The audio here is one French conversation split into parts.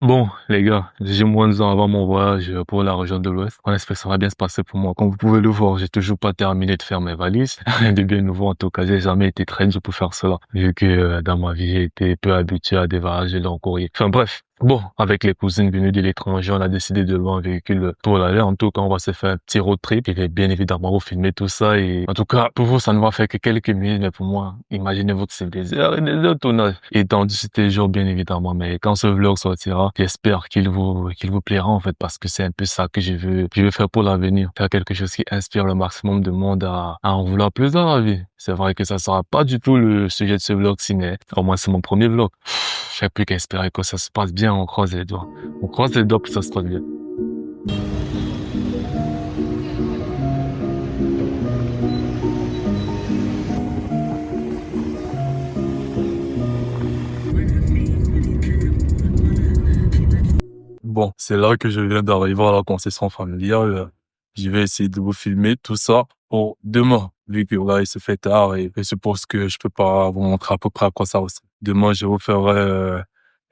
Bon, les gars, j'ai moins de ans avant mon voyage pour la région de l'Ouest. On espère que ça va bien se passer pour moi. Comme vous pouvez le voir, j'ai toujours pas terminé de faire mes valises. Rien de bien nouveau en tout cas. J'ai jamais été très dur pour faire cela. Vu que dans ma vie, j'ai été peu habitué à des voyages long courrier. Enfin bref. Bon, avec les cousines venues de l'étranger, on a décidé de louer un véhicule pour l'aller. En tout cas, on va se faire un petit road trip. Et bien évidemment, vous filmer tout ça. Et en tout cas, pour vous, ça ne va faire que quelques minutes. Mais pour moi, imaginez-vous que c'est des heures et des heures de tournage. Et dans ces jours, bien évidemment. Mais quand ce vlog sortira, j'espère qu'il vous plaira, en fait, parce que c'est un peu ça que je veux faire pour l'avenir. Faire quelque chose qui inspire le maximum de monde à en vouloir plus dans la vie. C'est vrai que ça sera pas du tout le sujet de ce vlog-ci, mais au moins c'est mon premier vlog. Je n'ai plus qu'à espérer que ça se passe bien, on croise les doigts. On croise les doigts pour que ça se passe bien. Bon, c'est là que je viens d'arriver à la concession familiale. Je vais essayer de vous filmer tout ça pour demain, vu que là, il se fait tard et je suppose que je peux pas vous montrer à peu près à quoi ça ressemble. Demain, je vous ferai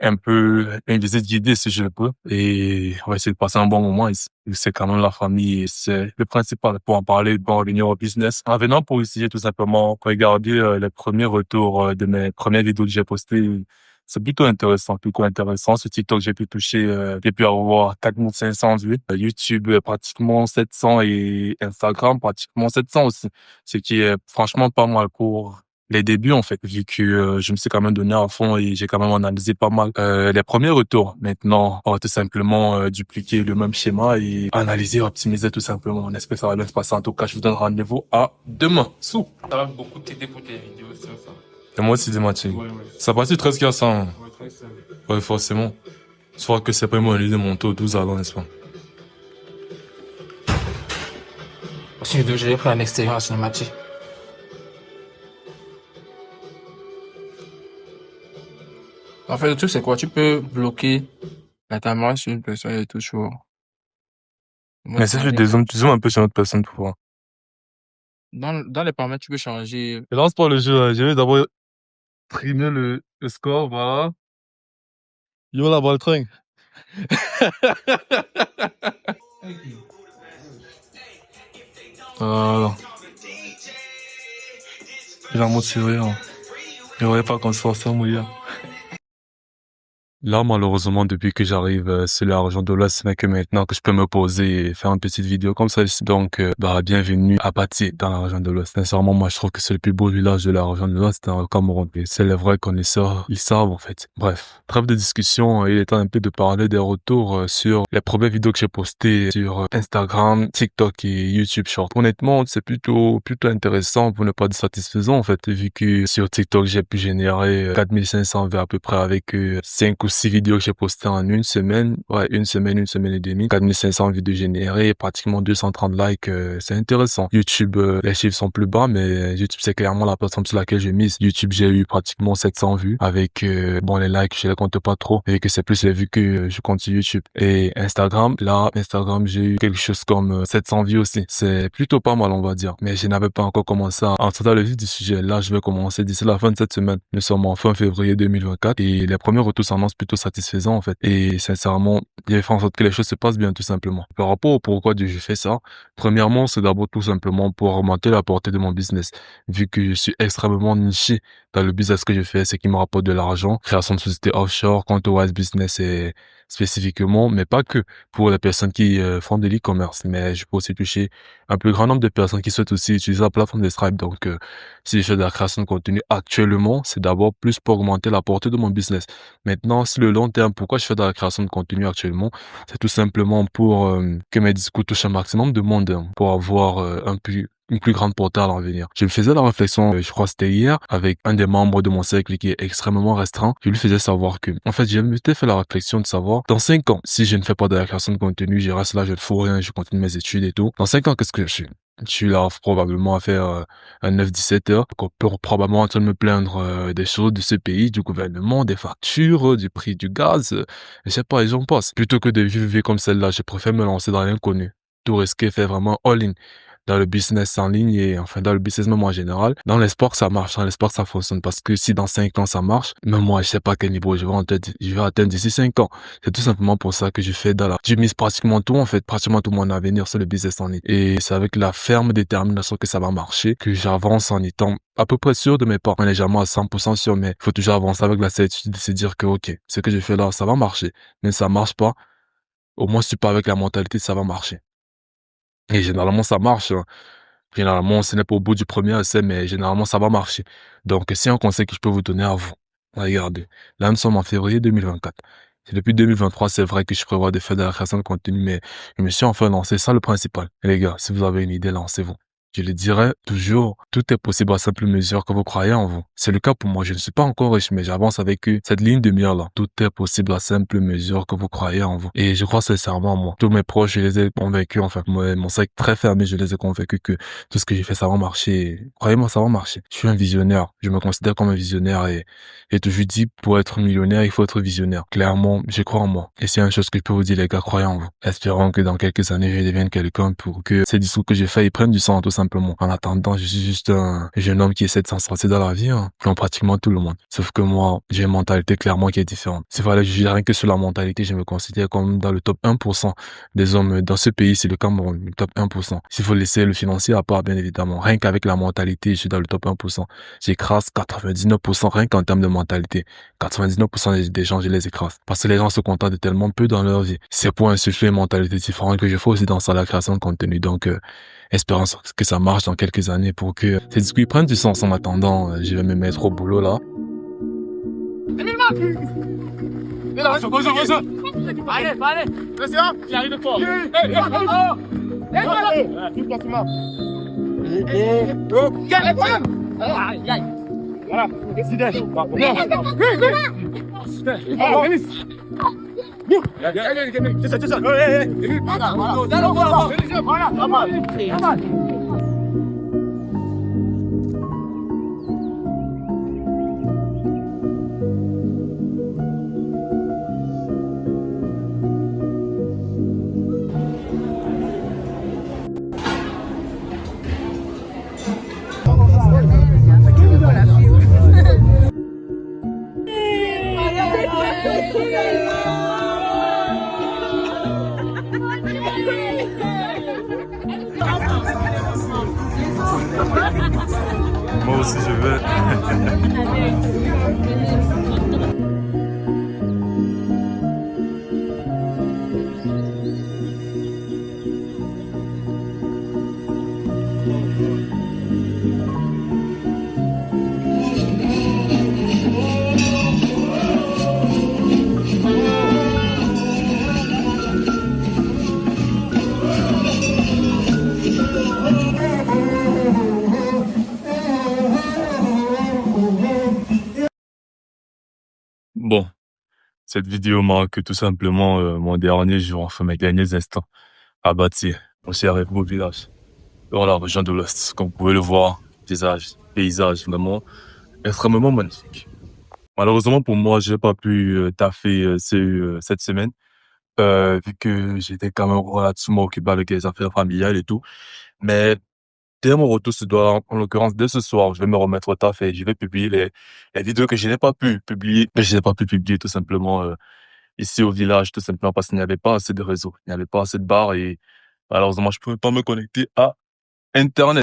un peu une visite guidée si je le peux et on va essayer de passer un bon moment ici. C'est quand même la famille et c'est le principal pour en parler, pour en revenir au business. En venant pour essayer tout simplement regarder les premiers retours de mes premières vidéos que j'ai postées. C'est plutôt intéressant, plutôt intéressant. Ce TikTok, j'ai pu avoir 4500 vues. YouTube, pratiquement 700 et Instagram, pratiquement 700 aussi. Ce qui est franchement pas mal pour les débuts, en fait, vu que je me suis quand même donné à fond et j'ai quand même analysé pas mal les premiers retours. Maintenant, on va tout simplement dupliquer le même schéma et analyser, optimiser tout simplement. On espère que ça va bien se passer. En tout cas, je vous donne rendez-vous à demain. Sous. Ça va beaucoup t'aider pour tes vidéos, c'est ça. Et moi aussi, des matchs. Ouais, ouais. Ça passe 13 qu'il y a ça. Hein. Ouais, 13, ouais, forcément. Je crois que c'est pas moi l'idée de mon taux 12 avant, n'est-ce pas? Si je l'ai pris en extérieur en cinématique. En fait, le truc, c'est quoi? Tu peux bloquer la caméra sur une personne et toujours. Moi, Mais si je dézoome, tu zoomes un peu sur notre personne pour voir. dans les paramètres, tu peux changer. Et lance pas le jeu, là. Je vais d'abord trimer le score, voilà. Yo, la balle train. Voilà. Il a motivé, hein. Il aurait pas qu'on se force à mouiller. Là, malheureusement, depuis que j'arrive sur la région de l'Ouest, ce n'est que maintenant que je peux me poser et faire une petite vidéo comme celle-ci. Donc, bienvenue à Bati, dans la région de l'Ouest. Sincèrement, moi, je trouve que c'est le plus beau village de la région de l'Ouest, dans le Cameroun. Et c'est les vrais connaisseurs, ils savent, en fait. Bref, trêve de discussion, il est temps un peu de parler des retours sur les premières vidéos que j'ai postées sur Instagram, TikTok et YouTube Short. Honnêtement, c'est plutôt intéressant, pour ne pas dire satisfaisant, en fait, vu que sur TikTok, j'ai pu générer 4500 vues à peu près avec 5 ou 6 vidéos que j'ai postées en une semaine. Ouais, une semaine et demie. 4500 vidéos générées, pratiquement 230 likes, c'est intéressant. YouTube, les chiffres sont plus bas, mais YouTube, c'est clairement la plateforme sur laquelle j'ai mise. YouTube, j'ai eu pratiquement 700 vues avec, bon, les likes, je les compte pas trop, et que c'est plus les vues que je compte sur YouTube. Et Instagram, j'ai eu quelque chose comme 700 vues aussi. C'est plutôt pas mal, on va dire. Mais je n'avais pas encore commencé à entrer dans le vif du sujet. Là, je vais commencer d'ici la fin de cette semaine. Nous sommes en fin février 2024 et les premiers retours s'annoncent plutôt satisfaisants, en fait. Et sincèrement, il va faire en sorte que les choses se passent bien, tout simplement. Par rapport au pourquoi je fais ça, premièrement, c'est d'abord tout simplement pour augmenter la portée de mon business. Vu que je suis extrêmement niché dans le business que je fais, c'est qui me rapporte de l'argent, création de société offshore, compte Wise Business et spécifiquement, mais pas que pour les personnes qui font de l'e-commerce, mais je peux aussi toucher un plus grand nombre de personnes qui souhaitent aussi utiliser la plateforme de Stripe. Donc, si je fais de la création de contenu actuellement, c'est d'abord plus pour augmenter la portée de mon business. Maintenant, sur le long terme, pourquoi je fais de la création de contenu actuellement? C'est tout simplement pour que mes discours touchent un maximum de monde, hein, pour avoir une plus grande portée à l'avenir. Je me faisais la réflexion, je crois que c'était hier, avec un des membres de mon cercle qui est extrêmement restreint. Je lui faisais savoir que, en fait, j'ai m'étais fait la réflexion de savoir, dans 5 ans, si je ne fais pas de la création de contenu, je reste là, je ne fous rien, je continue mes études et tout. Dans 5 ans, qu'est-ce que je suis? Je suis là probablement à faire un 9-17 heures, qu'on peut probablement en train de me plaindre des choses de ce pays, du gouvernement, des factures, du prix du gaz, je sais pas, et j'en passe. Plutôt que de vivre comme celle-là, je préfère me lancer dans l'inconnu. Tout risquer, faire vraiment all-in. dans le business en ligne et enfin dans le business même en général. Dans l'espoir que ça marche, dans l'espoir que ça fonctionne. Parce que si dans 5 ans ça marche, même moi, je sais pas quel niveau je vais atteindre d'ici 5 ans. C'est tout simplement pour ça que je fais je mise pratiquement tout, en fait, pratiquement tout mon avenir sur le business en ligne. Et c'est avec la ferme détermination que ça va marcher, que j'avance en étant à peu près sûr de mes pas. On n'est jamais à 100% sûr, mais il faut toujours avancer avec la certitude de se dire que, ok, ce que je fais là, ça va marcher. Mais ça marche pas. Au moins, je suis pas avec la mentalité, ça va marcher. Et généralement, ça marche, hein. Généralement, ce n'est pas au bout du premier essai, mais généralement, ça va marcher. Donc, si un conseil que je peux vous donner à vous, regardez, là, nous sommes en février 2024. Et depuis 2023, c'est vrai que je prévois de faire de la création de contenu, mais je me suis enfin lancé, c'est ça le principal. Et les gars, si vous avez une idée, lancez-vous. Je le dirais toujours, tout est possible à simple mesure que vous croyez en vous. C'est le cas pour moi. Je ne suis pas encore riche, mais j'avance avec cette ligne de mire là. Tout est possible à simple mesure que vous croyez en vous. Et je crois sincèrement en moi. Tous mes proches, je les ai convaincus, enfin, mon cercle très fermé, je les ai convaincus que tout ce que j'ai fait, ça va marcher. Croyez-moi, ça va marcher. Je suis un visionnaire. Je me considère comme un visionnaire et j'ai toujours dit, pour être millionnaire, il faut être visionnaire. Clairement, je crois en moi. Et c'est une chose que je peux vous dire, les gars, croyez en vous. Espérons que dans quelques années, je devienne quelqu'un pour que ces discours que j'ai faits, ils prennent du sens, tout simplement. En attendant, je suis juste un jeune homme qui essaie de s'en sortir dans la vie, hein, comme pratiquement tout le monde. Sauf que moi, j'ai une mentalité clairement qui est différente. C'est vrai, je dirais rien que sur la mentalité, je me considère comme dans le top 1% des hommes dans ce pays, c'est le Cameroun, le top 1%. S'il faut laisser le financier à part, bien évidemment. Rien qu'avec la mentalité, je suis dans le top 1%. J'écrase 99% rien qu'en termes de mentalité. 99% des gens, je les écrase. Parce que les gens se contentent de tellement peu dans leur vie. C'est pour insuffler une mentalité différente que je fais aussi dans la création de contenu. Donc, espérons que ça marche dans quelques années pour que ces discours prennent du sens. En attendant, je vais me mettre au boulot là. Allez, allez. J'arrive fort. Voilà, décidez. C'est ça. Voilà. Moi aussi, je vais. Bon, cette vidéo marque tout simplement mon dernier jour, enfin mes derniers instants à bâtir mon cher et beau village dans la région de l'Ouest. Comme vous pouvez le voir, paysage vraiment extrêmement magnifique. Malheureusement pour moi, j'ai pas pu taffer cette semaine vu que j'étais quand même relativement occupé avec les affaires familiales et tout. Mais dès mon retour, en l'occurrence dès ce soir, je vais me remettre au taf et je vais publier les vidéos que je n'ai pas pu publier. Je n'ai pas pu publier tout simplement ici au village, tout simplement parce qu'il n'y avait pas assez de réseau, il n'y avait pas assez de barres et malheureusement, je pouvais pas me connecter à Internet.